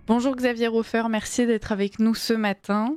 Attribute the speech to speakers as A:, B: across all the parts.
A: Bonjour Xavier Hofer, merci d'être avec nous ce matin.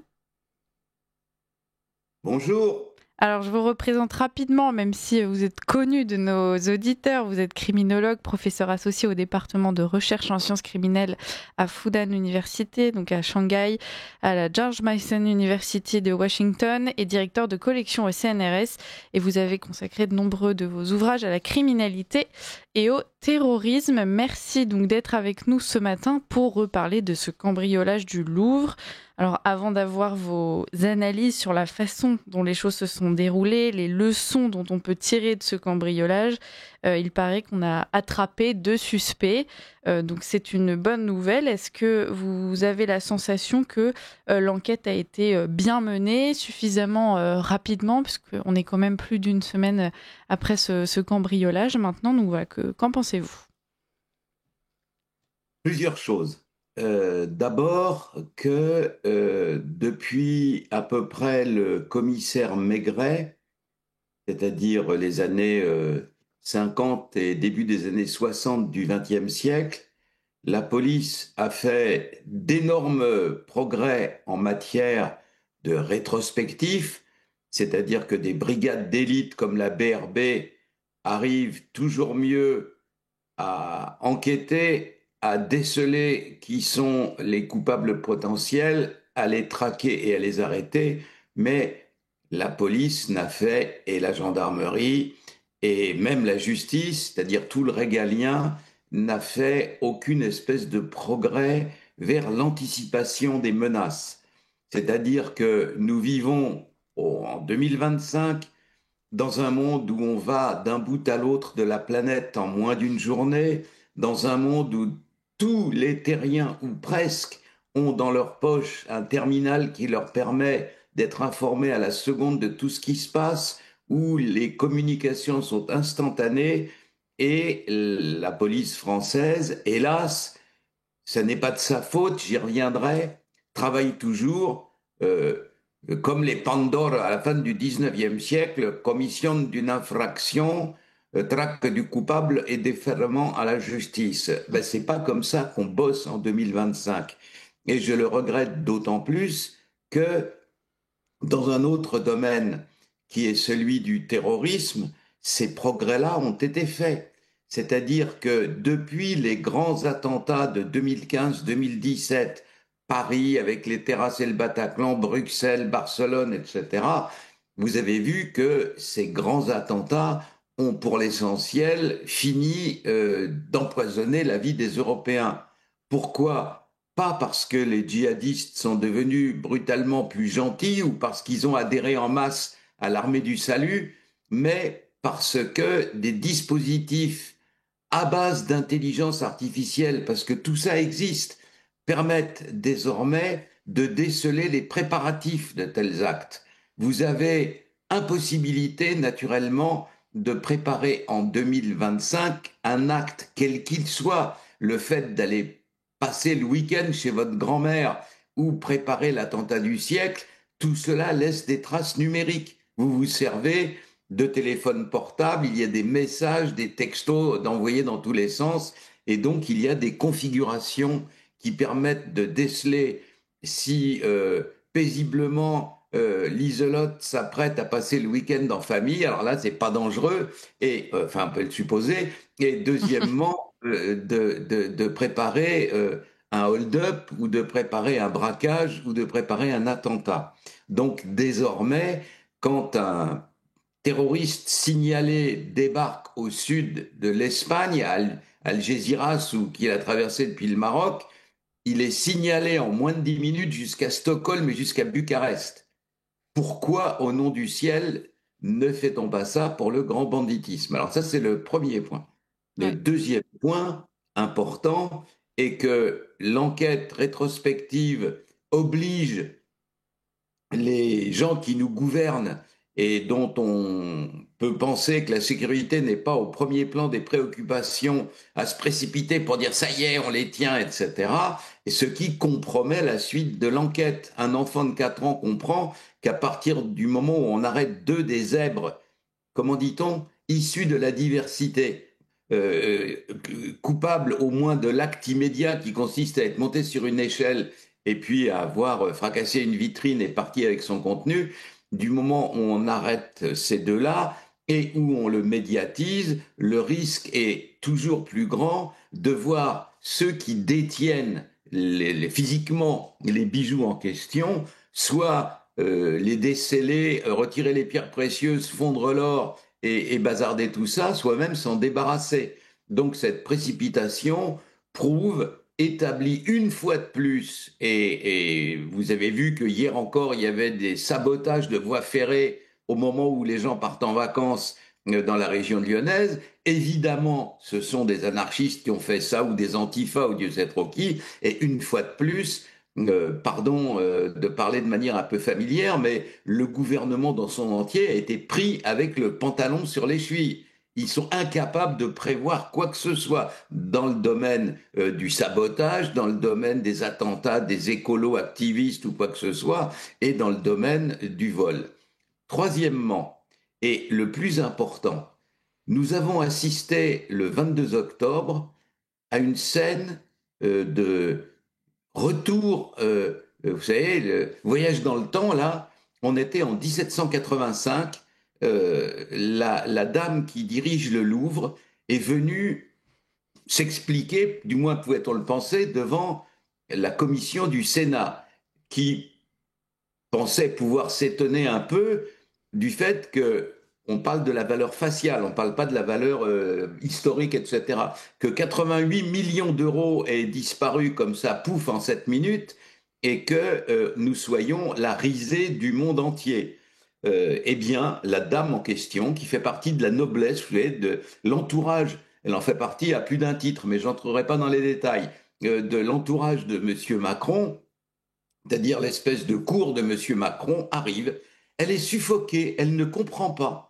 B: Bonjour.
A: Alors, je vous représente rapidement, même si vous êtes connu de nos auditeurs. Vous êtes criminologue, professeur associé au département de recherche en sciences criminelles à Fudan University, donc à Shanghai, à la George Mason University de Washington et directeur de collection au CNRS. Et vous avez consacré de nombreux de vos ouvrages à la criminalité et au terrorisme. Merci donc d'être avec nous ce matin pour reparler de ce cambriolage du Louvre. Alors, avant d'avoir vos analyses sur la façon dont les choses se sont déroulées, les leçons dont on peut tirer de ce cambriolage, il paraît qu'on a attrapé 2 suspects. Donc, c'est une bonne nouvelle. Est-ce que vous avez la sensation que l'enquête a été bien menée, suffisamment rapidement, parce qu'on est quand même plus d'une semaine après ce cambriolage maintenant. Donc, voilà, qu'en pensez-vous ?
B: Plusieurs choses. D'abord que depuis à peu près le commissaire Maigret, c'est-à-dire les années 50 et début des années 60 du XXe siècle, la police a fait d'énormes progrès en matière de rétrospectif, c'est-à-dire que des brigades d'élite comme la BRB arrivent toujours mieux à enquêter, à déceler qui sont les coupables potentiels, à les traquer et à les arrêter, mais la police n'a fait, et la gendarmerie, et même la justice, c'est-à-dire tout le régalien, n'a fait aucune espèce de progrès vers l'anticipation des menaces. C'est-à-dire que nous vivons en 2025 dans un monde où on va d'un bout à l'autre de la planète en moins d'une journée, dans un monde où tous les terriens, ou presque, ont dans leur poche un terminal qui leur permet d'être informés à la seconde de tout ce qui se passe, où les communications sont instantanées, et la police française, hélas, ce n'est pas de sa faute, j'y reviendrai, travaille toujours comme les Pandores à la fin du 19e siècle, commissionnent d'une infraction, traque du coupable et déferlement à la justice. Ben, c'est pas comme ça qu'on bosse en 2025. Et je le regrette d'autant plus que dans un autre domaine qui est celui du terrorisme, ces progrès-là ont été faits. C'est-à-dire que depuis les grands attentats de 2015-2017, Paris avec les terrasses et le Bataclan, Bruxelles, Barcelone, etc., vous avez vu que ces grands attentats ont pour l'essentiel fini d'empoisonner la vie des Européens. Pourquoi? Pas parce que les djihadistes sont devenus brutalement plus gentils ou parce qu'ils ont adhéré en masse à l'armée du salut, mais parce que des dispositifs à base d'intelligence artificielle, parce que tout ça existe, permettent désormais de déceler les préparatifs de tels actes. Vous avez impossibilité, naturellement, de préparer en 2025 un acte, quel qu'il soit, le fait d'aller passer le week-end chez votre grand-mère ou préparer l'attentat du siècle, tout cela laisse des traces numériques. Vous vous servez de téléphone portable, il y a des messages, des textos d'envoyer dans tous les sens, et donc il y a des configurations qui permettent de déceler si paisiblement l'isolote s'apprête à passer le week-end en famille, alors là c'est pas dangereux, et enfin on peut le supposer, et deuxièmement de préparer un hold-up ou de préparer un braquage ou de préparer un attentat. Donc désormais, quand un terroriste signalé débarque au sud de l'Espagne, à Algeciras, ou qu'il a traversé depuis le Maroc, il est signalé en moins de 10 minutes jusqu'à Stockholm et jusqu'à Bucarest. Pourquoi, au nom du ciel, ne fait-on pas ça pour le grand banditisme? Alors ça, c'est le premier point. Le
A: Ouais.
B: deuxième point important est que l'enquête rétrospective oblige les gens qui nous gouvernent et dont on peut penser que la sécurité n'est pas au premier plan des préoccupations, à se précipiter pour dire ça y est, on les tient, etc. Et ce qui compromet la suite de l'enquête. Un enfant de 4 ans comprend qu'à partir du moment où on arrête deux des zèbres, comment dit-on, issus de la diversité, euh, coupable au moins de l'acte immédiat qui consiste à être monté sur une échelle et puis à avoir fracassé une vitrine et parti avec son contenu, du moment où on arrête ces deux-là et où on le médiatise, le risque est toujours plus grand de voir ceux qui détiennent physiquement les bijoux en question, soit les déceler, retirer les pierres précieuses, fondre l'or et bazarder tout ça, soit même s'en débarrasser. Donc cette précipitation prouve, établit une fois de plus, et vous avez vu que hier encore, il y avait des sabotages de voies ferrées au moment où les gens partent en vacances dans la région lyonnaise. Évidemment, ce sont des anarchistes qui ont fait ça, ou des antifas, ou Dieu sait trop qui, et une fois de plus, pardon de parler de manière un peu familière, mais le gouvernement dans son entier a été pris avec le pantalon sur les chevilles. Ils sont incapables de prévoir quoi que ce soit dans le domaine du sabotage, dans le domaine des attentats, des écolos activistes ou quoi que ce soit, et dans le domaine du vol. Troisièmement, et le plus important, nous avons assisté le 22 octobre à une scène de retour, vous savez, le voyage dans le temps, là, on était en 1785, la dame qui dirige le Louvre est venue s'expliquer, du moins pouvait-on le penser, devant la commission du Sénat, qui pensait pouvoir s'étonner un peu du fait que on parle de la valeur faciale, on ne parle pas de la valeur historique, etc. Que 88 millions d'euros aient disparu comme ça, pouf, en 7 minutes, et que nous soyons la risée du monde entier. Eh bien, la dame en question, qui fait partie de la noblesse, vous savez, de l'entourage, elle en fait partie à plus d'un titre, mais je n'entrerai pas dans les détails, de l'entourage de M. Macron, c'est-à-dire l'espèce de cour de M. Macron, arrive. Elle est suffoquée, elle ne comprend pas.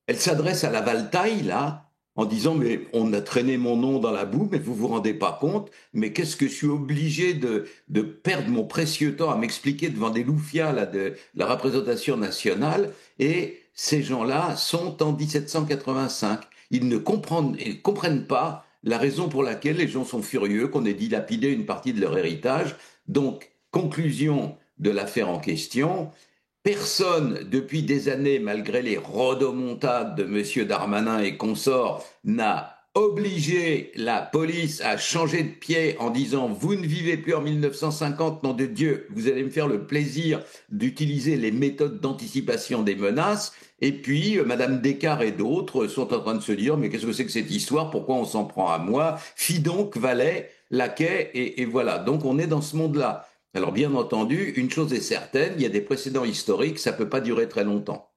B: Elle s'adresse à la Valtaille, là, en disant, mais on a traîné mon nom dans la boue, mais vous vous rendez pas compte, mais qu'est-ce que je suis obligé de perdre mon précieux temps à m'expliquer devant des loufias là, de la représentation nationale, et ces gens-là sont en 1785. Ils ne comprennent pas la raison pour laquelle les gens sont furieux, qu'on ait dilapidé une partie de leur héritage. Donc, conclusion de l'affaire en question, personne, depuis des années, malgré les rodomontades de M. Darmanin et consorts, n'a obligé la police à changer de pied en disant « Vous ne vivez plus en 1950, nom de Dieu, vous allez me faire le plaisir d'utiliser les méthodes d'anticipation des menaces ». Et puis, Madame Descartes et d'autres sont en train de se dire « Mais qu'est-ce que c'est que cette histoire? Pourquoi on s'en prend à moi? Fi donc, valet, laquais, et voilà. » Donc on est dans ce monde-là. Alors bien entendu, une chose est certaine, il y a des précédents historiques, ça ne peut pas durer très longtemps.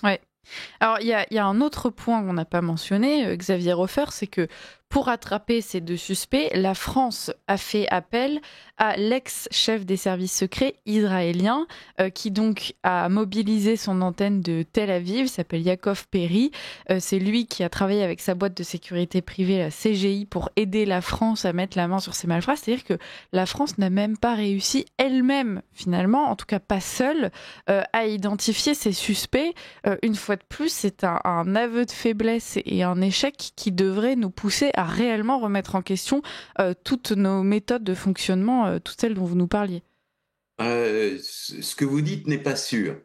A: Ouais. Alors, il y a un autre point qu'on n'a pas mentionné, Xavier Hofer, c'est que pour attraper ces deux suspects, la France a fait appel à l'ex-chef des services secrets israélien, qui donc a mobilisé son antenne de Tel Aviv, s'appelle Yaakov Perry. C'est lui qui a travaillé avec sa boîte de sécurité privée, la CGI, pour aider la France à mettre la main sur ces malfrats. C'est-à-dire que la France n'a même pas réussi elle-même, finalement, en tout cas pas seule, à identifier ces suspects. Une fois de plus, c'est un aveu de faiblesse et un échec qui devrait nous pousser à réellement remettre en question toutes nos méthodes de fonctionnement, toutes celles dont vous nous parliez.
B: Ce que vous dites n'est pas sûr.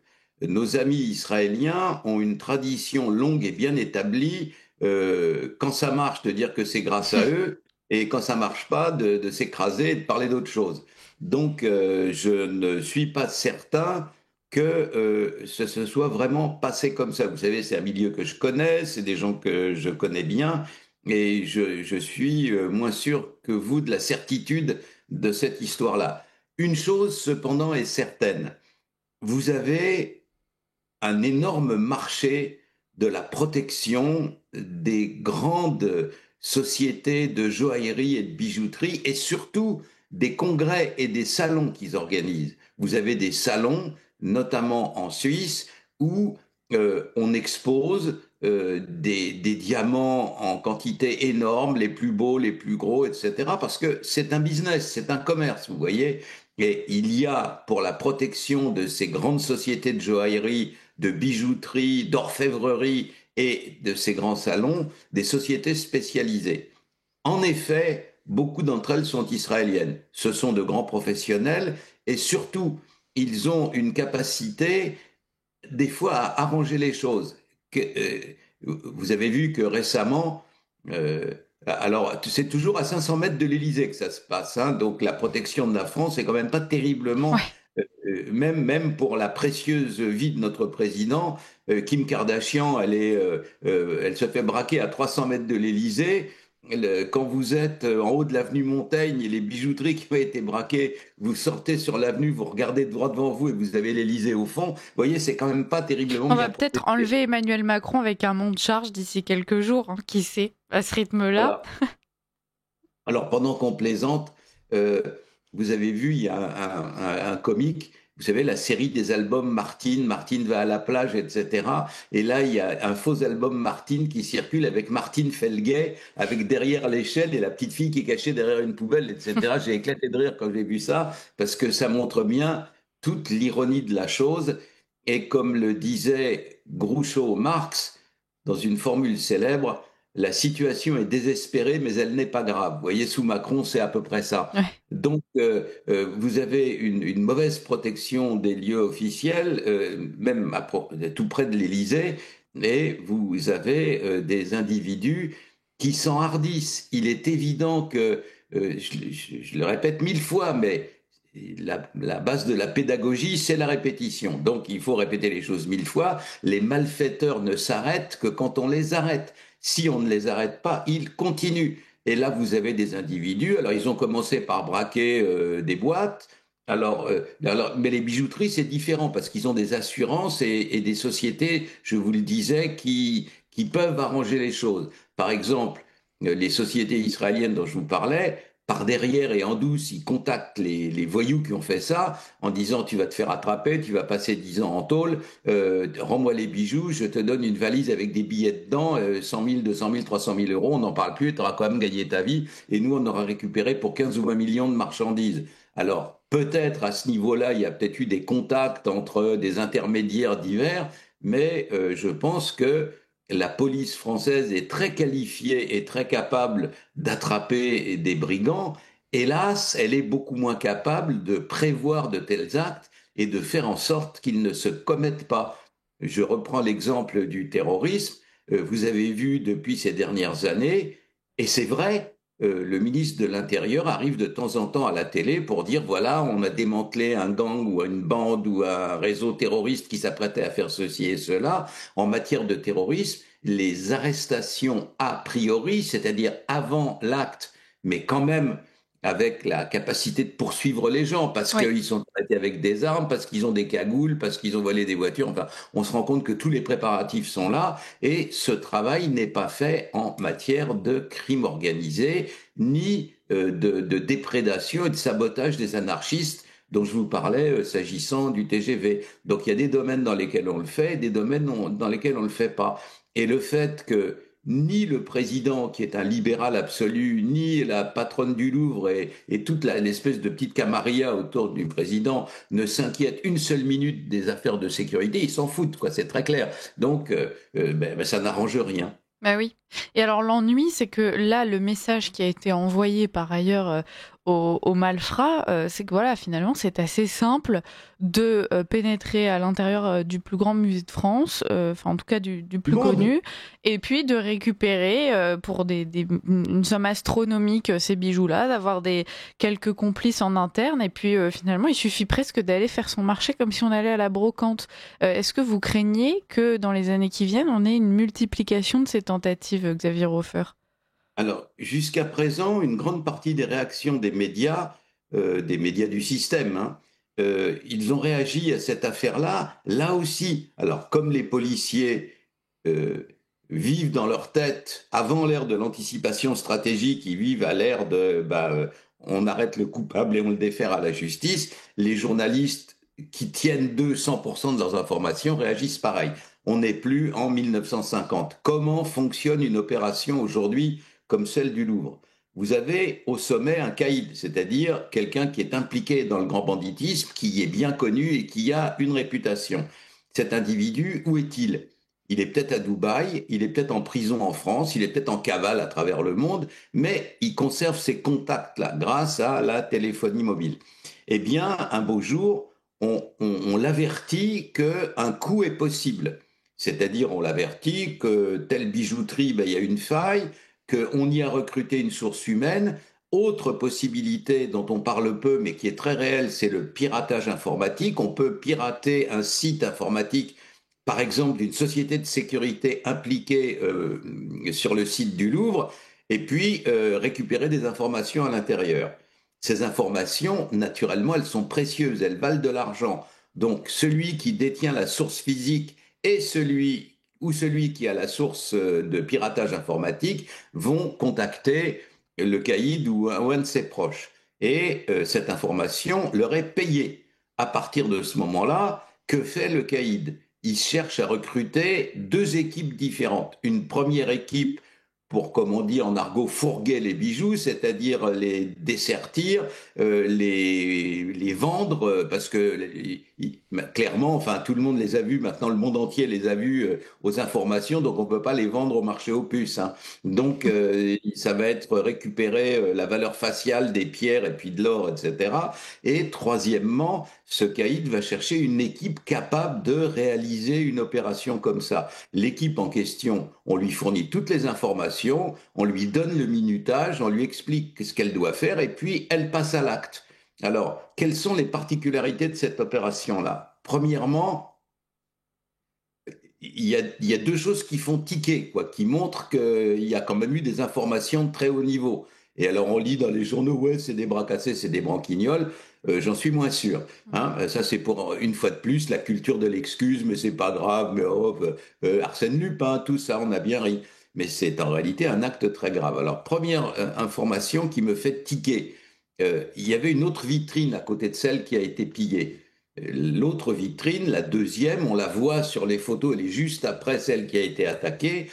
B: Nos amis israéliens ont une tradition longue et bien établie, quand ça marche, de dire que c'est grâce à eux, et quand ça marche pas, de s'écraser et de parler d'autre chose. Donc, je ne suis pas certain que ce se soit vraiment passé comme ça. Vous savez, c'est un milieu que je connais, c'est des gens que je connais bien, et je suis moins sûr que vous de la certitude de cette histoire-là. Une chose, cependant, est certaine. Vous avez un énorme marché de la protection des grandes sociétés de joaillerie et de bijouterie, et surtout des congrès et des salons qu'ils organisent. Vous avez des salons, notamment en Suisse, où on expose des diamants en quantité énorme, les plus beaux, les plus gros, etc. Parce que c'est un business, c'est un commerce, vous voyez. Et il y a, pour la protection de ces grandes sociétés de joaillerie, de bijouterie, d'orfèvrerie et de ces grands salons des sociétés spécialisées. En effet, beaucoup d'entre elles sont israéliennes. Ce sont de grands professionnels et surtout, ils ont une capacité des fois à arranger les choses. Vous avez vu que récemment, euh, alors c'est toujours à 500 mètres de l'Élysée que ça se passe, hein, donc la protection de la France est quand même pas terriblement,
A: Ouais.
B: même pour la précieuse vie de notre président, Kim Kardashian, elle se fait braquer à 300 mètres de l'Élysée. Quand vous êtes en haut de l'avenue Montaigne et les bijouteries qui ont été braquées, vous sortez sur l'avenue, vous regardez droit devant vous et vous avez l'Élysée au fond. Vous voyez, c'est quand même pas terriblement
A: On va
B: bien
A: peut-être
B: protégé.
A: enlever Emmanuel Macron avec un monte charge d'ici quelques jours, hein, qui sait, à ce rythme-là.
B: Voilà. Alors, pendant qu'on plaisante, euh, vous avez vu, il y a un comique, vous savez, la série des albums Martine, Martine va à la plage, etc. Et là, il y a un faux album Martine qui circule avec Martine Felgay, avec derrière l'échelle et la petite fille qui est cachée derrière une poubelle, etc. J'ai éclaté de rire quand j'ai vu ça, parce que ça montre bien toute l'ironie de la chose. Et comme le disait Groucho Marx dans une formule célèbre, la situation est désespérée, mais elle n'est pas grave. Vous voyez, sous Macron, c'est à peu près ça.
A: Ouais.
B: Donc, vous avez une mauvaise protection des lieux officiels, même tout près de l'Élysée, et vous avez des individus qui s'enhardissent. Il est évident que, je le répète 1000 fois, mais la base de la pédagogie, c'est la répétition. Donc, il faut répéter les choses 1000 fois. Les malfaiteurs ne s'arrêtent que quand on les arrête. Si on ne les arrête pas, ils continuent. Et là, vous avez des individus. Alors, ils ont commencé par braquer des boîtes. Mais les bijouteries, c'est différent parce qu'ils ont des assurances et des sociétés, je vous le disais, qui peuvent arranger les choses. Par exemple, les sociétés israéliennes dont je vous parlais, par derrière et en douce, ils contactent les voyous qui ont fait ça en disant tu vas te faire attraper, tu vas passer 10 ans en tôle, rends-moi les bijoux, je te donne une valise avec des billets dedans, 100 000, 200 000, 300 000 euros, on n'en parle plus, tu auras quand même gagné ta vie et nous on aura récupéré pour 15 ou 20 millions de marchandises. Alors peut-être à ce niveau-là, il y a peut-être eu des contacts entre des intermédiaires divers, mais je pense que la police française est très qualifiée et très capable d'attraper des brigands. Hélas, elle est beaucoup moins capable de prévoir de tels actes et de faire en sorte qu'ils ne se commettent pas. Je reprends l'exemple du terrorisme. Vous avez vu depuis ces dernières années, et c'est vrai, le ministre de l'Intérieur arrive de temps en temps à la télé pour dire, voilà, on a démantelé un gang ou une bande ou un réseau terroriste qui s'apprêtait à faire ceci et cela. En matière de terrorisme, les arrestations a priori, c'est-à-dire avant l'acte, mais quand même avec la capacité de poursuivre les gens, parce
A: Oui.
B: qu'ils sont traités avec des armes, parce qu'ils ont des cagoules, parce qu'ils ont volé des voitures. Enfin, on se rend compte que tous les préparatifs sont là, et ce travail n'est pas fait en matière de crime organisé, ni de déprédation et de sabotage des anarchistes dont je vous parlais s'agissant du TGV. Donc il y a des domaines dans lesquels on le fait, des domaines dans lesquels on ne le fait pas. Et le fait que ni le président, qui est un libéral absolu, ni la patronne du Louvre et toute l'espèce de petite camarilla autour du président ne s'inquiètent une seule minute des affaires de sécurité, ils s'en foutent, quoi, c'est très clair. Donc, ça n'arrange rien.
A: Bah oui. Et alors l'ennui, c'est que là, le message qui a été envoyé par ailleurs aux malfrats, c'est que voilà, finalement, c'est assez simple de pénétrer à l'intérieur du plus grand musée de France, enfin en tout cas du
B: Du
A: plus
B: monde.
A: connu, et puis de récupérer pour une somme astronomique ces bijoux-là, d'avoir quelques complices en interne, et puis finalement, il suffit presque d'aller faire son marché comme si on allait à la brocante. Est-ce que vous craignez que dans les années qui viennent, on ait une multiplication de ces tentatives, Xavier Hofer?
B: Alors, jusqu'à présent, une grande partie des médias du système, hein, ils ont réagi à cette affaire-là, là aussi. Alors, comme les policiers euh, vivent dans leur tête, avant l'ère de l'anticipation stratégique, ils vivent à l'ère de on arrête le coupable et on le défère à la justice, les journalistes qui tiennent d'eux 100% de leurs informations réagissent pareil. On n'est plus en 1950. Comment fonctionne une opération aujourd'hui comme celle du Louvre? Vous avez au sommet un caïd, c'est-à-dire quelqu'un qui est impliqué dans le grand banditisme, qui est bien connu et qui a une réputation. Cet individu, où est-il? il est peut-être à Dubaï, il est peut-être en prison en France, il est peut-être en cavale à travers le monde, mais il conserve ces contacts-là grâce à la téléphonie mobile. Eh bien, un beau jour, on l'avertit qu'un coup est possible. C'est-à-dire, on l'avertit que telle bijouterie, ben, il y a une faille, qu'on y a recruté une source humaine. Autre possibilité dont on parle peu, mais qui est très réelle, c'est le piratage informatique. On peut pirater un site informatique, par exemple, d'une société de sécurité impliquée sur le site du Louvre, et puis récupérer des informations à l'intérieur. Ces informations, naturellement, elles sont précieuses, elles valent de l'argent. Donc, celui qui détient la source physique et celui qui a la source de piratage informatique vont contacter le caïd ou un de ses proches. Et cette information leur est payée. À partir de ce moment-là, que fait le caïd? Il cherche à recruter deux équipes différentes. Une première équipe pour, comme on dit en argot, fourguer les bijoux, c'est-à-dire les dessertir, les vendre, parce que clairement, enfin, tout le monde les a vus, maintenant le monde entier les a vus aux informations, donc on ne peut pas les vendre au marché aux puces. Hein. Donc, ça va être récupérer la valeur faciale des pierres et puis de l'or, etc. Et troisièmement, ce caïd va chercher une équipe capable de réaliser une opération comme ça. L'équipe en question, on lui fournit toutes les informations, on lui donne le minutage, on lui explique ce qu'elle doit faire et puis elle passe à l'acte. Alors, quelles sont les particularités de cette opération-là? Premièrement, il y a deux choses qui font tiquer, quoi, qui montrent qu'il y a quand même eu des informations de très haut niveau. Et alors on lit dans les journaux, ouais, c'est des bras cassés, c'est des branquignoles. J'en suis moins sûr. Hein. Ça, c'est pour une fois de plus la culture de l'excuse, mais c'est pas grave, mais oh, Arsène Lupin, tout ça, on a bien ri. Mais c'est en réalité un acte très grave. Alors, première information qui me fait tiquer. Il y avait une autre vitrine à côté de celle qui a été pillée. L'autre vitrine, la deuxième, on la voit sur les photos, elle est juste après celle qui a été attaquée,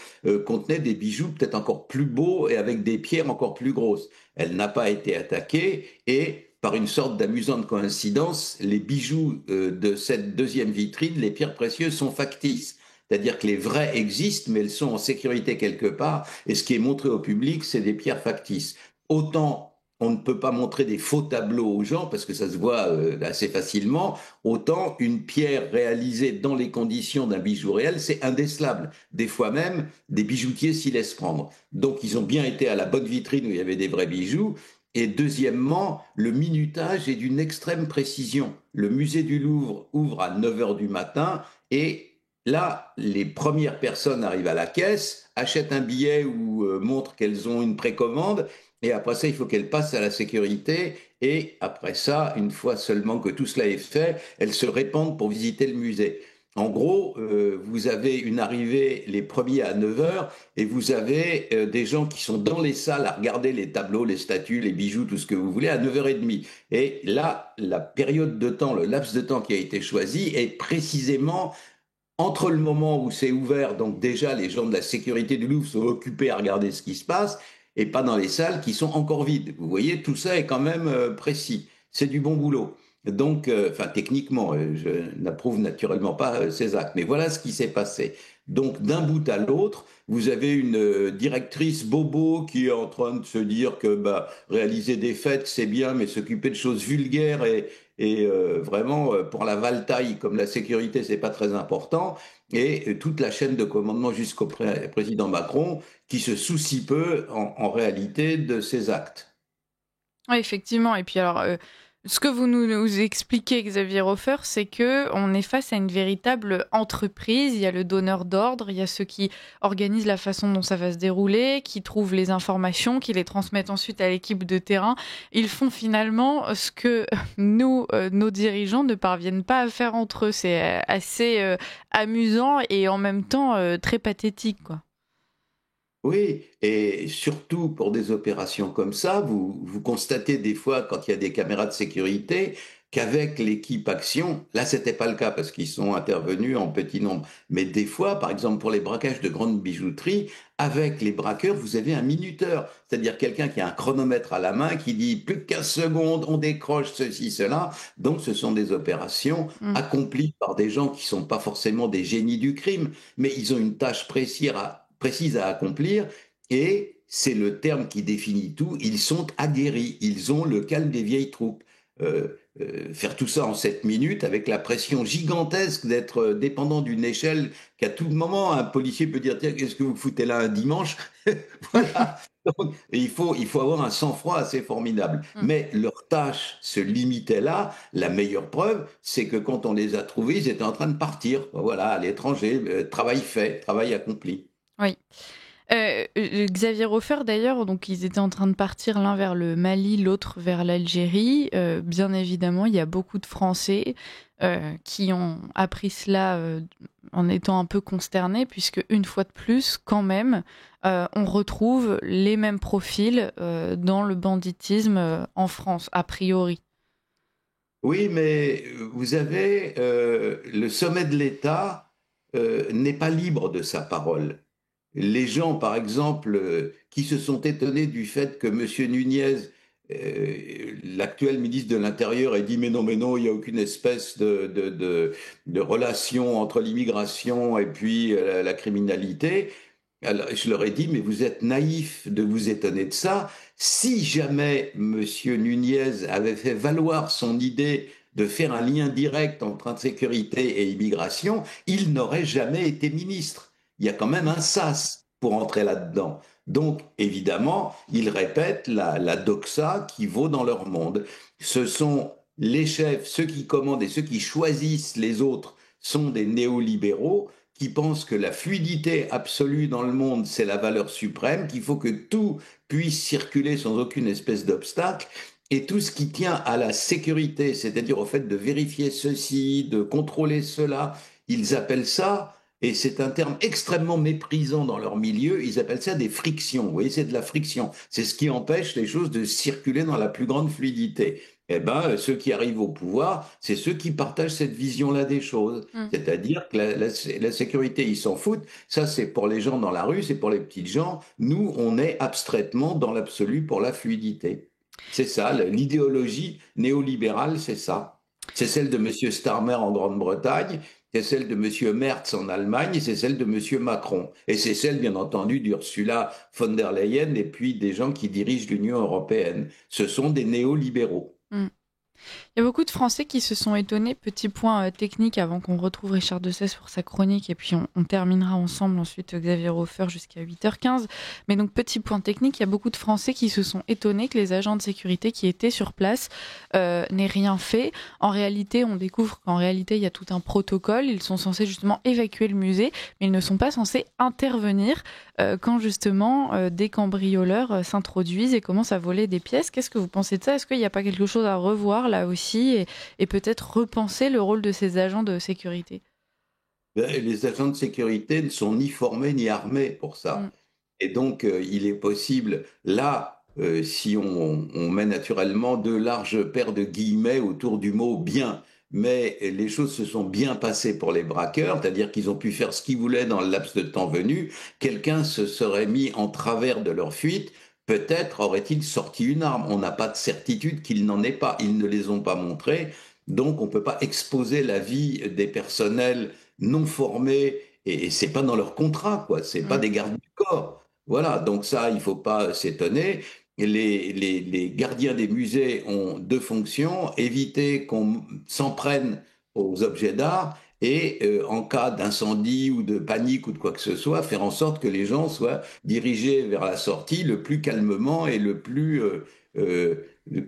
B: contenait des bijoux peut-être encore plus beaux et avec des pierres encore plus grosses. Elle n'a pas été attaquée et par une sorte d'amusante coïncidence, les bijoux de cette deuxième vitrine, les pierres précieuses sont factices. C'est-à-dire que les vraies existent, mais elles sont en sécurité quelque part, et ce qui est montré au public, c'est des pierres factices. Autant on ne peut pas montrer des faux tableaux aux gens parce que ça se voit assez facilement, autant une pierre réalisée dans les conditions d'un bijou réel, c'est indécelable. Des fois même, des bijoutiers s'y laissent prendre. Donc ils ont bien été à la bonne vitrine où il y avait des vrais bijoux. Et deuxièmement, le minutage est d'une extrême précision. Le musée du Louvre ouvre à 9 heures du matin et là, les premières personnes arrivent à la caisse, achètent un billet ou montrent qu'elles ont une précommande et après ça, il faut qu'elle passe à la sécurité. Et après ça, une fois seulement que tout cela est fait, elles se répandent pour visiter le musée. En gros, vous avez une arrivée les premiers à 9 heures et vous avez des gens qui sont dans les salles à regarder les tableaux, les statues, les bijoux, tout ce que vous voulez à 9h30. Et là, la période de temps, le laps de temps qui a été choisi est précisément entre le moment où c'est ouvert, donc déjà les gens de la sécurité du Louvre sont occupés à regarder ce qui se passe, et pas dans les salles qui sont encore vides. Vous voyez, tout ça est quand même précis. C'est du bon boulot. Donc, enfin, techniquement, je n'approuve naturellement pas ces actes, mais voilà ce qui s'est passé. Donc, d'un bout à l'autre, vous avez une directrice bobo qui est en train de se dire que bah, réaliser des fêtes, c'est bien, mais s'occuper de choses vulgaires et vraiment, pour la valtaille, comme la sécurité, c'est pas très important. Et toute la chaîne de commandement jusqu'au président Macron qui se soucie peu, en réalité, de ces actes.
A: Ouais, effectivement. Et puis alors, ce que vous nous expliquez, Xavier Hofer, c'est que on est face à une véritable entreprise. Il y a le donneur d'ordre, il y a ceux qui organisent la façon dont ça va se dérouler, qui trouvent les informations, qui les transmettent ensuite à l'équipe de terrain. Ils font finalement ce que nous, nos dirigeants, ne parviennent pas à faire entre eux. C'est assez amusant et en même temps très pathétique, quoi.
B: Oui, et surtout pour des opérations comme ça, vous constatez des fois, quand il y a des caméras de sécurité, qu'avec l'équipe Action, là, c'était pas le cas parce qu'ils sont intervenus en petit nombre. Mais des fois, par exemple, pour les braquages de grandes bijouteries, avec les braqueurs, vous avez un minuteur, c'est-à-dire quelqu'un qui a un chronomètre à la main, qui dit plus de 15 secondes, on décroche ceci, cela. Donc, ce sont des opérations
A: Mm.
B: accomplis par des gens qui sont pas forcément des génies du crime, mais ils ont une tâche précise à accomplir et c'est le terme qui définit tout. Ils sont aguerris, ils ont le calme des vieilles troupes. Faire tout ça en 7 minutes avec la pression gigantesque d'être dépendant d'une échelle qu'à tout moment un policier peut dire tiens, qu'est-ce que vous foutez là un dimanche. Voilà. Donc, il faut avoir un sang-froid assez formidable.
A: Mm.
B: Mais leur tâche se limitait là. La meilleure preuve, c'est que quand on les a trouvés, ils étaient en train de partir. Voilà, à l'étranger, travail fait, travail accompli.
A: Oui. Xavier Hofer, d'ailleurs, donc ils étaient en train de partir l'un vers le Mali, l'autre vers l'Algérie. Bien évidemment, il y a beaucoup de Français qui ont appris cela en étant un peu consternés, puisque une fois de plus, quand même, on retrouve les mêmes profils dans le banditisme en France, a priori.
B: Oui, mais vous avez le sommet de l'État n'est pas libre de sa parole. Les gens, par exemple, qui se sont étonnés du fait que M. Nunez, l'actuel ministre de l'Intérieur, ait dit mais non, il n'y a aucune espèce de relation entre l'immigration et puis la criminalité. Alors, je leur ai dit, mais vous êtes naïf de vous étonner de ça. Si jamais M. Nunez avait fait valoir son idée de faire un lien direct entre insécurité et immigration, il n'aurait jamais été ministre. Il y a quand même un sas pour entrer là-dedans. Donc, évidemment, ils répètent la doxa qui vaut dans leur monde. Ce sont les chefs, ceux qui commandent et ceux qui choisissent les autres sont des néolibéraux qui pensent que la fluidité absolue dans le monde, c'est la valeur suprême, qu'il faut que tout puisse circuler sans aucune espèce d'obstacle. Et tout ce qui tient à la sécurité, c'est-à-dire au fait de vérifier ceci, de contrôler cela, ils appellent ça, et c'est un terme extrêmement méprisant dans leur milieu, ils appellent ça des frictions. Vous voyez, c'est de la friction. C'est ce qui empêche les choses de circuler dans la plus grande fluidité. Eh ben, ceux qui arrivent au pouvoir, c'est ceux qui partagent cette vision-là des choses.
A: Mm.
B: C'est-à-dire que la sécurité, ils s'en foutent. Ça, c'est pour les gens dans la rue, c'est pour les petites gens. Nous, on est abstraitement dans l'absolu pour la fluidité. C'est ça, l'idéologie néolibérale, c'est ça. C'est celle de M. Starmer en Grande-Bretagne, c'est celle de M. Merz en Allemagne, et c'est celle de M. Macron. Et c'est celle, bien entendu, d'Ursula von der Leyen et puis des gens qui dirigent l'Union européenne. Ce sont des néolibéraux.
A: Mm. Il y a beaucoup de Français qui se sont étonnés. Petit point technique avant qu'on retrouve Richard Dessès pour sa chronique et puis on terminera ensemble ensuite Xavier Hofer jusqu'à 8h15. Mais donc petit point technique, il y a beaucoup de Français qui se sont étonnés que les agents de sécurité qui étaient sur place n'aient rien fait. En réalité, on découvre qu'en réalité, il y a tout un protocole. Ils sont censés justement évacuer le musée, mais ils ne sont pas censés intervenir quand justement des cambrioleurs s'introduisent et commencent à voler des pièces. Qu'est-ce que vous pensez de ça? Est-ce qu'il n'y a pas quelque chose à revoir là aussi et peut-être repenser le rôle de ces agents de sécurité?
B: Les agents de sécurité ne sont ni formés ni armés pour
A: Mm.
B: ça. Et donc, il est possible, là, si on met naturellement de larges paires de guillemets autour du mot bien, mais les choses se sont bien passées pour les braqueurs, c'est-à-dire qu'ils ont pu faire ce qu'ils voulaient dans le laps de temps venu, quelqu'un se serait mis en travers de leur fuite, peut-être aurait-il sorti une arme. On n'a pas de certitude qu'il n'en ait pas, ils ne les ont pas montrés, donc on ne peut pas exposer la vie des personnels non formés, et c'est pas dans leur contrat, quoi, c'est pas
A: Mm.
B: des gardes du corps. Voilà, donc ça, il ne faut pas s'étonner. Les gardiens des musées ont deux fonctions, éviter qu'on s'en prenne aux objets d'art et en cas d'incendie ou de panique ou de quoi que ce soit, faire en sorte que les gens soient dirigés vers la sortie le plus calmement et le plus, euh,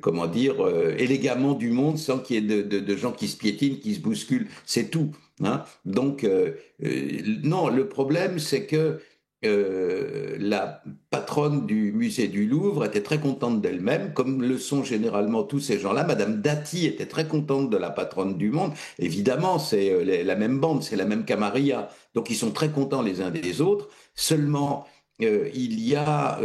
B: comment dire, élégamment du monde sans qu'il y ait de gens qui se piétinent, qui se bousculent. C'est tout. Hein. Donc, non, le problème, c'est que la patronne du musée du Louvre était très contente d'elle-même, comme le sont généralement tous ces gens-là. Madame Dati était très contente de la patronne du Monde. Évidemment, c'est la même bande, c'est la même camarilla. Donc, ils sont très contents les uns des autres. Seulement, il y a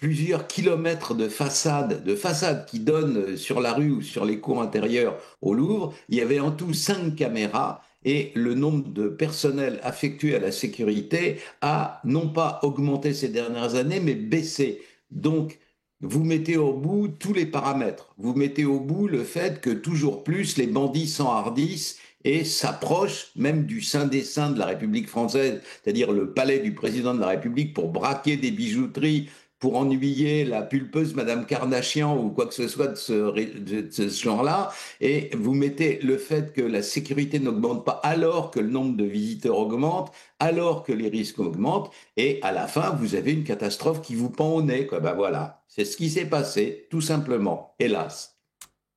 B: plusieurs kilomètres de façades qui donnent sur la rue ou sur les cours intérieures au Louvre. Il y avait en tout 5 caméras et le nombre de personnel affectué à la sécurité a non pas augmenté ces dernières années, mais baissé. Donc, vous mettez au bout tous les paramètres. Vous mettez au bout le fait que toujours plus les bandits s'enhardissent et s'approchent même du saint des saints de la République française, c'est-à-dire le palais du président de la République, pour braquer des bijouteries, pour ennuyer la pulpeuse Madame Kardashian ou quoi que ce soit de ce genre-là. Et vous mettez le fait que la sécurité n'augmente pas alors que le nombre de visiteurs augmente, alors que les risques augmentent, et à la fin, vous avez une catastrophe qui vous pend au nez, quoi. Ben voilà, c'est ce qui s'est passé, tout simplement, hélas.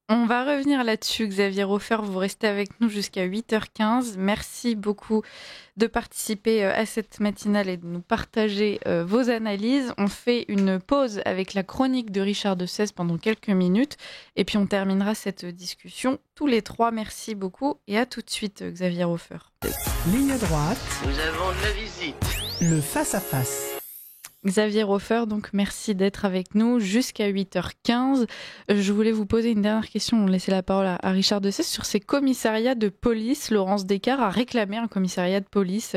A: On va revenir là-dessus, Xavier Hofer, vous restez avec nous jusqu'à 8h15. Merci beaucoup de participer à cette matinale et de nous partager vos analyses. On fait une pause avec la chronique de Richard de Sèze pendant quelques minutes et puis on terminera cette discussion tous les trois. Merci beaucoup et à tout de suite, Xavier Hofer.
C: Ligne droite.
D: Nous avons de la visite.
C: Le face-à-face.
A: Xavier Hofer, donc merci d'être avec nous jusqu'à 8h15. Je voulais vous poser une dernière question, on laissait la parole à Richard de Sèze sur ces commissariats de police. Laurence Descartes a réclamé un commissariat de police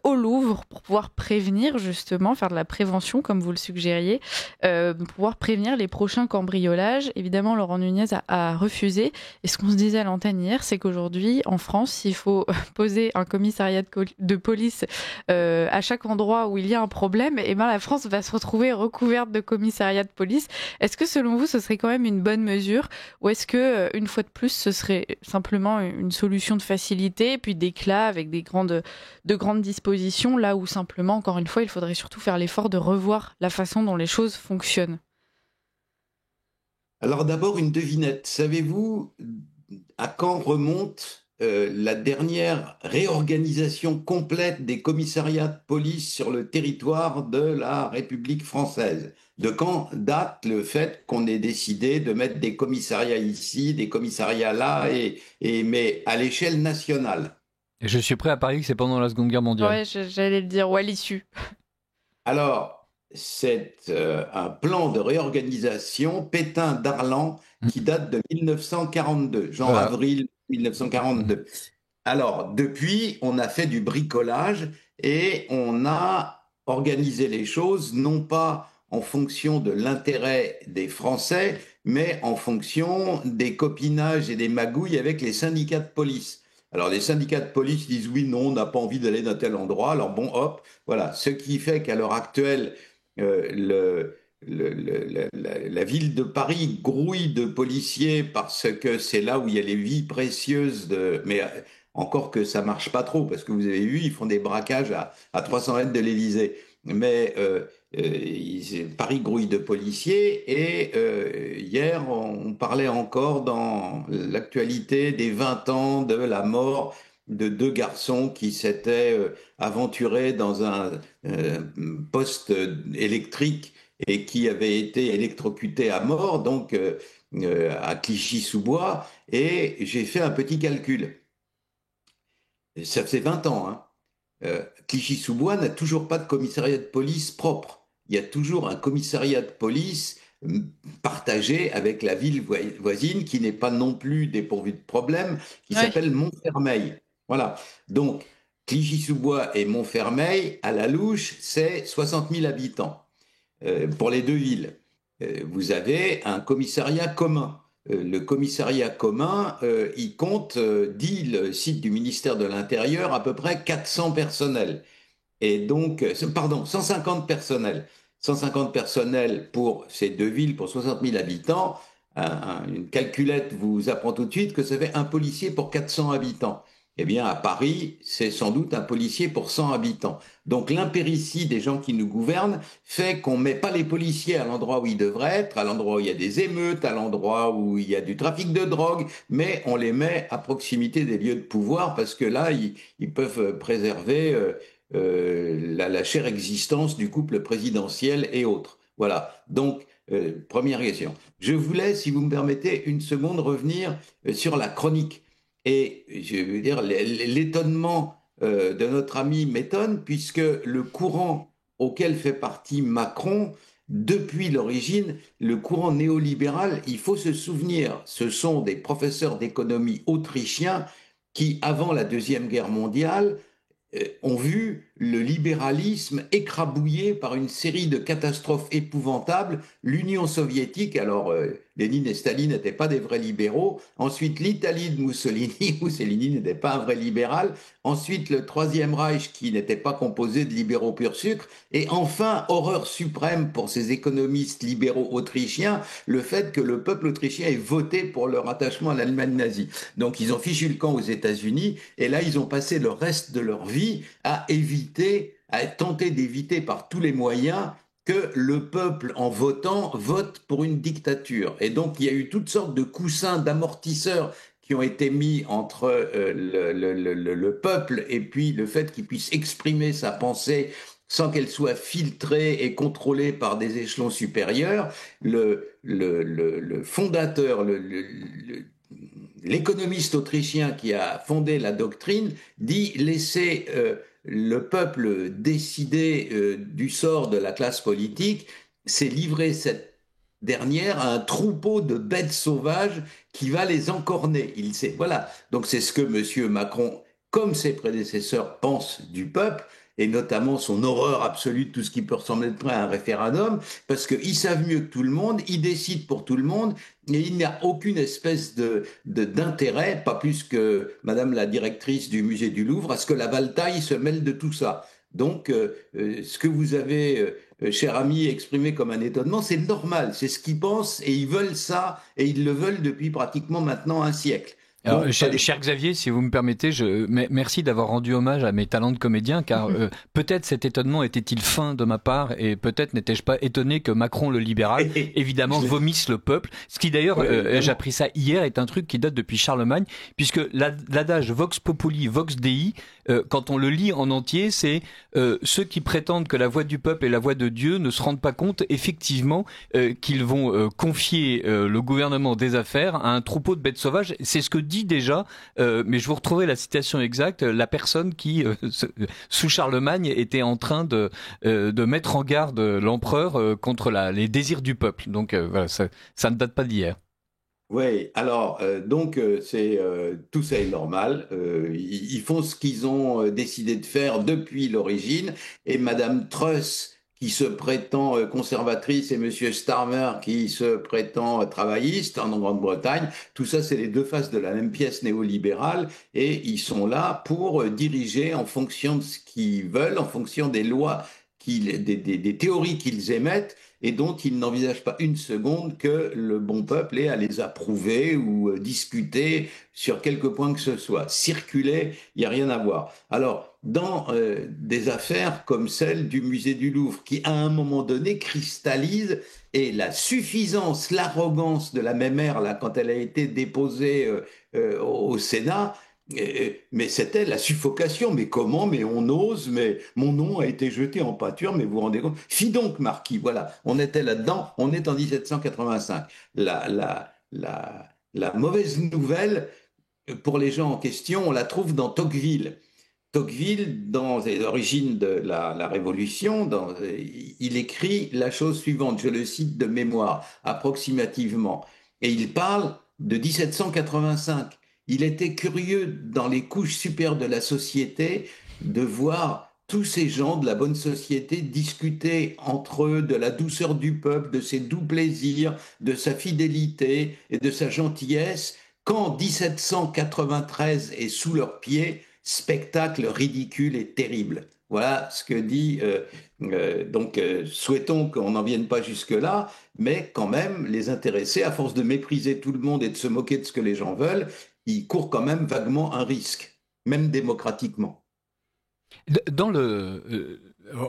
A: au Louvre pour pouvoir prévenir justement, faire de la prévention comme vous le suggériez, pour pouvoir prévenir les prochains cambriolages. Évidemment, Laurent Nunez a refusé. Et ce qu'on se disait à l'antenne hier, c'est qu'aujourd'hui, en France, s'il faut poser un commissariat de police à chaque endroit où il y a un problème, et la France va se retrouver recouverte de commissariats de police. Est-ce que selon vous, ce serait quand même une bonne mesure ou est-ce que, une fois de plus, ce serait simplement une solution de facilité, puis d'éclat avec de grandes dispositions, là où simplement, encore une fois, il faudrait surtout faire l'effort de revoir la façon dont les choses fonctionnent?
B: Alors d'abord, une devinette. Savez-vous à quand remonte la dernière réorganisation complète des commissariats de police sur le territoire de la République française? De quand date le fait qu'on ait décidé de mettre des commissariats ici, des commissariats là, mais à l'échelle nationale?
E: Et je suis prêt à parier que c'est pendant la Seconde Guerre mondiale.
A: Ouais, j'allais le dire, ou à l'issue.
B: Alors, c'est un plan de réorganisation Pétain-Darlan qui date de 1942, genre
E: Voilà.
B: avril 1942. Alors, depuis, on a fait du bricolage et on a organisé les choses, non pas en fonction de l'intérêt des Français, mais en fonction des copinages et des magouilles avec les syndicats de police. Alors, les syndicats de police disent oui, non, on n'a pas envie d'aller dans tel endroit. Alors, bon, hop, voilà. Ce qui fait qu'à l'heure actuelle, la ville de Paris grouille de policiers parce que c'est là où il y a les vies précieuses de. Mais encore que ça marche pas trop, parce que vous avez vu, ils font des braquages à 300 mètres de l'Élysée. Mais Paris grouille de policiers et hier, on parlait encore dans l'actualité des 20 ans de la mort de deux garçons qui s'étaient aventurés dans un poste électrique et qui avaient été électrocutés à mort, donc à Clichy-sous-Bois. Et j'ai fait un petit calcul. Ça fait 20 ans, hein. Clichy-sous-Bois n'a toujours pas de commissariat de police propre. Il y a toujours un commissariat de police partagé avec la ville voisine qui n'est pas non plus dépourvue de problèmes, qui s'appelle Montfermeil. Voilà. Donc, Clichy-sous-Bois et Montfermeil, à la louche, c'est 60 000 habitants pour les deux villes. Vous avez un commissariat commun. Le commissariat commun, il compte, dit le site du ministère de l'Intérieur, à peu près 400 personnels. Et donc, pardon, 150 personnels. 150 personnels pour ces deux villes, pour 60 000 habitants. Une calculette vous apprend tout de suite que ça fait un policier pour 400 habitants. Eh bien, à Paris, c'est sans doute un policier pour 100 habitants. Donc, l'impéritie des gens qui nous gouvernent fait qu'on ne met pas les policiers à l'endroit où ils devraient être, à l'endroit où il y a des émeutes, à l'endroit où il y a du trafic de drogue, mais on les met à proximité des lieux de pouvoir parce que là, ils peuvent préserver la chère existence du couple présidentiel et autres. Voilà. Donc, première question. Je voulais, si vous me permettez, une seconde revenir sur la chronique. Et je veux dire, l'étonnement de notre ami m'étonne, puisque le courant auquel fait partie Macron depuis l'origine, le courant néolibéral, il faut se souvenir, ce sont des professeurs d'économie autrichiens qui, avant la Deuxième Guerre mondiale, ont vu le libéralisme écrabouillé par une série de catastrophes épouvantables. L'Union soviétique, alors Lénine et Staline n'étaient pas des vrais libéraux. Ensuite, l'Italie de Mussolini, Mussolini n'était pas un vrai libéral. Ensuite, le Troisième Reich, qui n'était pas composé de libéraux pur sucre. Et enfin, horreur suprême pour ces économistes libéraux autrichiens, le fait que le peuple autrichien ait voté pour leur attachement à l'Allemagne nazie. Donc, ils ont fichu le camp aux États-Unis, et là, ils ont passé le reste de leur vie à tenter d'éviter par tous les moyens que le peuple, en votant, vote pour une dictature. Et donc, il y a eu toutes sortes de coussins, d'amortisseurs qui ont été mis entre le peuple et puis le fait qu'il puisse exprimer sa pensée sans qu'elle soit filtrée et contrôlée par des échelons supérieurs. Le fondateur, l'économiste autrichien qui a fondé la doctrine dit laisser le peuple décider du sort de la classe politique, c'est livrer cette dernière à un troupeau de bêtes sauvages qui va les encorner. Voilà. Donc c'est ce que M. Macron, comme ses prédécesseurs, pense du peuple, et notamment son horreur absolue de tout ce qui peut ressembler de près à un référendum, parce qu'ils savent mieux que tout le monde, ils décident pour tout le monde, et il n'y a aucune espèce d'intérêt, pas plus que Madame la directrice du musée du Louvre, à ce que la Valtaille se mêle de tout ça. Donc, ce que vous avez, cher ami, exprimé comme un étonnement, c'est normal, c'est ce qu'ils pensent, et ils veulent ça, et ils le veulent depuis pratiquement maintenant un siècle.
E: Alors, cher Xavier, si vous me permettez, merci d'avoir rendu hommage à mes talents de comédien, car peut-être cet étonnement était-il fin de ma part, et peut-être n'étais-je pas étonné que Macron, le libéral, évidemment, vomisse le peuple. Ce qui d'ailleurs, j'ai appris ça hier, est un truc qui date depuis Charlemagne, puisque l'adage Vox Populi, Vox Dei, quand on le lit en entier, c'est ceux qui prétendent que la voix du peuple est la voix de Dieu ne se rendent pas compte, effectivement, qu'ils vont confier le gouvernement des affaires à un troupeau de bêtes sauvages. C'est ce que dit déjà, mais je vous retrouverai la citation exacte, la personne qui, sous Charlemagne, était en train de mettre en garde l'empereur contre les désirs du peuple. Donc voilà, ça ne date pas d'hier.
B: Oui, alors, tout ça est normal. Ils font ce qu'ils ont décidé de faire depuis l'origine. Et Madame Truss, qui se prétend conservatrice, et Monsieur Starmer, qui se prétend travailliste en Grande-Bretagne, tout ça, c'est les deux faces de la même pièce néolibérale. Et ils sont là pour diriger en fonction de ce qu'ils veulent, en fonction des lois, des théories qu'ils émettent, et dont ils n'envisagent pas une seconde que le bon peuple ait à les approuver ou discuter sur quelque point que ce soit. Circuler, il n'y a rien à voir. Alors, dans des affaires comme celle du musée du Louvre, qui à un moment donné cristallise, et la suffisance, l'arrogance de la mémère, là, quand elle a été déposée au Sénat, mais c'était la suffocation. Mais comment? Mais on ose, mais mon nom a été jeté en pâture, mais vous vous rendez compte? Fi donc, Marquis, voilà, on était là-dedans, on est en 1785. La mauvaise nouvelle, pour les gens en question, on la trouve dans Tocqueville. Tocqueville, dans les origines de la Révolution, il écrit la chose suivante, je le cite de mémoire, approximativement, et il parle de 1785. Il était curieux dans les couches supérieures de la société de voir tous ces gens de la bonne société discuter entre eux de la douceur du peuple, de ses doux plaisirs, de sa fidélité et de sa gentillesse, quand 1793 est sous leurs pieds, spectacle ridicule et terrible. Voilà ce que dit. Souhaitons qu'on n'en vienne pas jusque-là, mais quand même, les intéressés, à force de mépriser tout le monde et de se moquer de ce que les gens veulent, ils courent quand même vaguement un risque, même démocratiquement.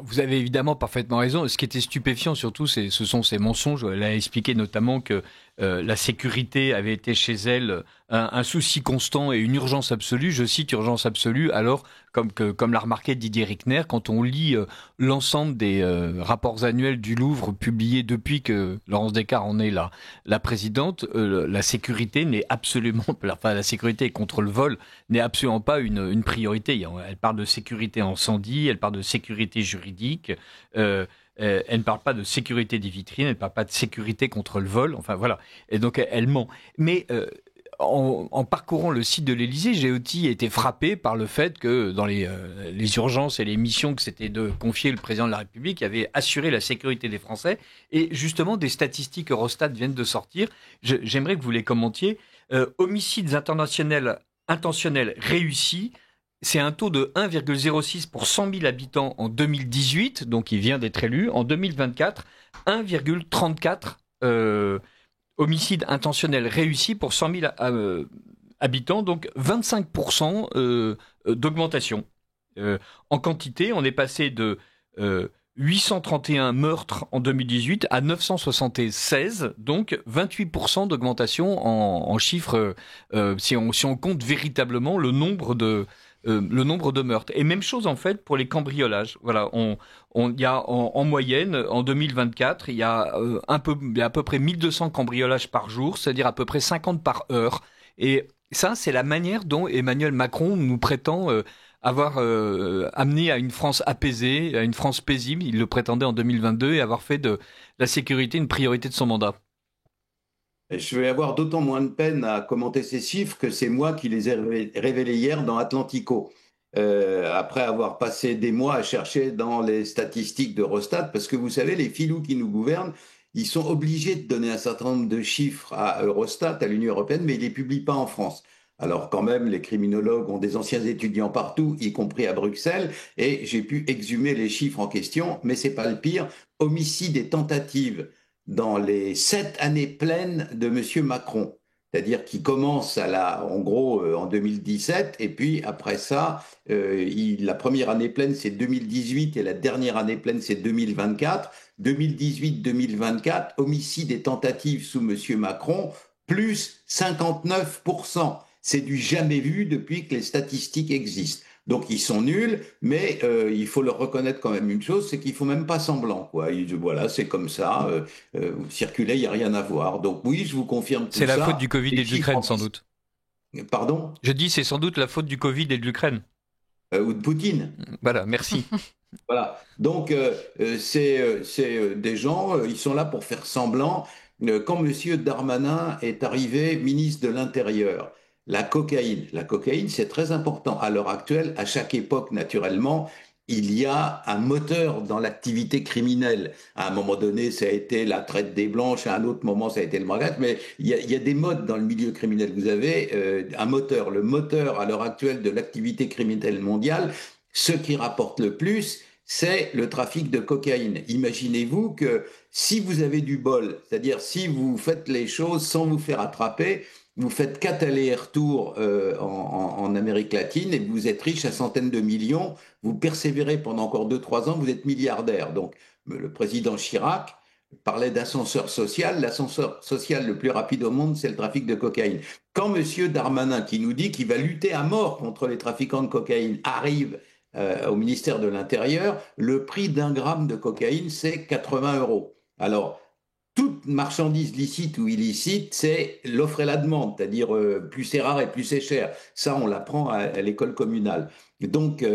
E: Vous avez évidemment parfaitement raison. Ce qui était stupéfiant surtout, ce sont ces mensonges. Elle a expliqué notamment que la sécurité avait été chez elle un souci constant et une urgence absolue. Je cite urgence absolue, alors comme l'a remarqué Didier Rickner, quand on lit l'ensemble des rapports annuels du Louvre publiés depuis que Laurence Descartes en est la présidente, la sécurité n'est absolument, la sécurité contre le vol n'est absolument pas une priorité. Elle parle de sécurité incendie, elle parle de sécurité juridique. Elle ne parle pas de sécurité des vitrines, elle ne parle pas de sécurité contre le vol. Enfin voilà. Et donc elle ment. Mais en parcourant le site de l'Élysée, j'ai aussi été frappé par le fait que dans les urgences et les missions que c'était de confier le président de la République, il avait assuré la sécurité des Français. Et justement, des statistiques Eurostat viennent de sortir. J'aimerais que vous les commentiez. Homicides intentionnels réussis, c'est un taux de 1,06 pour 100 000 habitants en 2018, donc il vient d'être élu. En 2024, 1,34 homicides intentionnels réussis pour 100 000 habitants, donc 25% d'augmentation. En quantité, on est passé de 831 meurtres en 2018 à 976, donc 28% d'augmentation en chiffres, si on compte véritablement le nombre de meurtres. Et même chose en fait pour les cambriolages. Voilà, il y a en moyenne en 2024, il y a à peu près 1200 cambriolages par jour, c'est-à-dire à peu près 50 par heure. Et ça, c'est la manière dont Emmanuel Macron nous prétend avoir amené à une France apaisée, à une France paisible. Il le prétendait en 2022 et avoir fait de la sécurité une priorité de son mandat.
B: Je vais avoir d'autant moins de peine à commenter ces chiffres que c'est moi qui les ai révélés hier dans Atlantico, après avoir passé des mois à chercher dans les statistiques d'Eurostat, parce que vous savez, les filous qui nous gouvernent, ils sont obligés de donner un certain nombre de chiffres à Eurostat, à l'Union européenne, mais ils ne les publient pas en France. Alors quand même, les criminologues ont des anciens étudiants partout, y compris à Bruxelles, et j'ai pu exhumer les chiffres en question, mais c'est pas le pire. Homicides et tentatives dans les 7 années pleines de M. Macron, c'est-à-dire qu'il commence en gros en 2017, et puis après ça, la première année pleine c'est 2018 et la dernière année pleine c'est 2024. 2018-2024, homicides et tentatives sous M. Macron, plus 59%. C'est du jamais vu depuis que les statistiques existent. Donc ils sont nuls, mais il faut leur reconnaître quand même une chose, c'est qu'ils font même pas semblant, quoi. Voilà, c'est comme ça. Vous circulez, il y a rien à voir. Donc oui, je vous confirme tout ça.
E: C'est la faute du Covid et de l'Ukraine, sans doute.
B: Pardon ?
E: Je dis, c'est sans doute la faute du Covid et de l'Ukraine.
B: Ou de Poutine.
E: Voilà, merci.
B: Voilà. Donc c'est des gens, ils sont là pour faire semblant. Quand M. Darmanin est arrivé ministre de l'Intérieur, la cocaïne, c'est très important. À l'heure actuelle, à chaque époque, naturellement, il y a un moteur dans l'activité criminelle. À un moment donné, ça a été la traite des blanches, à un autre moment, ça a été le braquage, mais il y a des modes dans le milieu criminel. Vous avez un moteur. Le moteur, à l'heure actuelle, de l'activité criminelle mondiale, ce qui rapporte le plus, c'est le trafic de cocaïne. Imaginez-vous que si vous avez du bol, c'est-à-dire si vous faites les choses sans vous faire attraper, vous faites 4 allers-retours en Amérique latine et vous êtes riche à centaines de millions, vous persévérez pendant encore 2-3 ans, vous êtes milliardaire. Donc le président Chirac parlait d'ascenseur social. L'ascenseur social le plus rapide au monde, c'est le trafic de cocaïne. Quand M. Darmanin, qui nous dit qu'il va lutter à mort contre les trafiquants de cocaïne, arrive au ministère de l'Intérieur, le prix d'un gramme de cocaïne, c'est 80 €. Alors, toute marchandise licite ou illicite, c'est l'offre et la demande, c'est-à-dire plus c'est rare et plus c'est cher. Ça, on l'apprend à l'école communale. Donc,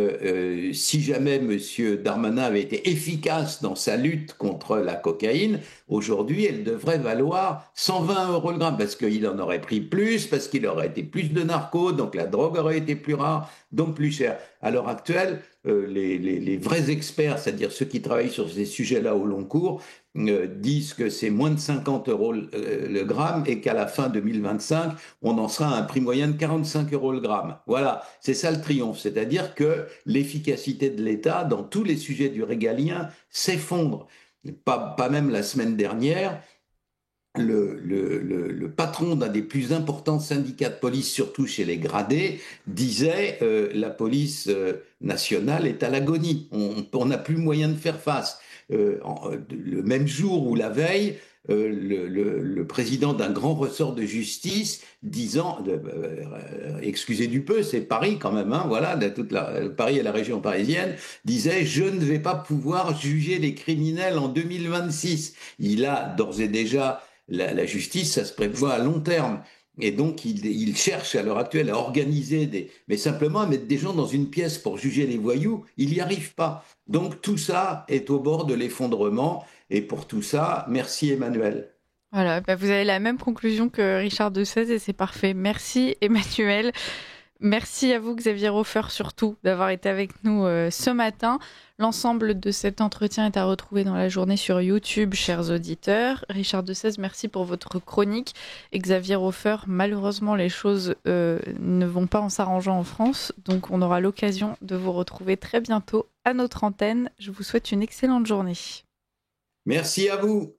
B: si jamais M. Darmanin avait été efficace dans sa lutte contre la cocaïne, aujourd'hui, elle devrait valoir 120 € le gramme, parce qu'il en aurait pris plus, parce qu'il aurait été plus de narcos, donc la drogue aurait été plus rare, donc plus chère. À l'heure actuelle, les vrais experts, c'est-à-dire ceux qui travaillent sur ces sujets-là au long cours, disent que c'est moins de 50 € le gramme et qu'à la fin 2025, on en sera à un prix moyen de 45 € le gramme. Voilà, c'est ça le triomphe, c'est-à-dire que l'efficacité de l'État dans tous les sujets du régalien s'effondre. Pas même la semaine dernière, le patron d'un des plus importants syndicats de police, surtout chez les gradés, disait la police nationale est à l'agonie, on n'a plus moyen de faire face. Le même jour ou la veille, le président d'un grand ressort de justice disant, excusez du peu, c'est Paris quand même, hein, voilà, Paris et la région parisienne, disait je ne vais pas pouvoir juger les criminels en 2026. Il a d'ores et déjà la justice, ça se prévoit à long terme. Et donc, il cherche à l'heure actuelle à organiser mais simplement à mettre des gens dans une pièce pour juger les voyous, il n'y arrive pas. Donc, tout ça est au bord de l'effondrement. Et pour tout ça, merci Emmanuel.
A: Voilà, vous avez la même conclusion que Richard de Sèze et c'est parfait. Merci Emmanuel. Merci à vous Xavier Hofer surtout d'avoir été avec nous ce matin. L'ensemble de cet entretien est à retrouver dans la journée sur YouTube, chers auditeurs. Richard de Sèze, merci pour votre chronique. Et Xavier Hofer, malheureusement les choses ne vont pas en s'arrangeant en France, donc on aura l'occasion de vous retrouver très bientôt à notre antenne. Je vous souhaite une excellente journée.
B: Merci à vous.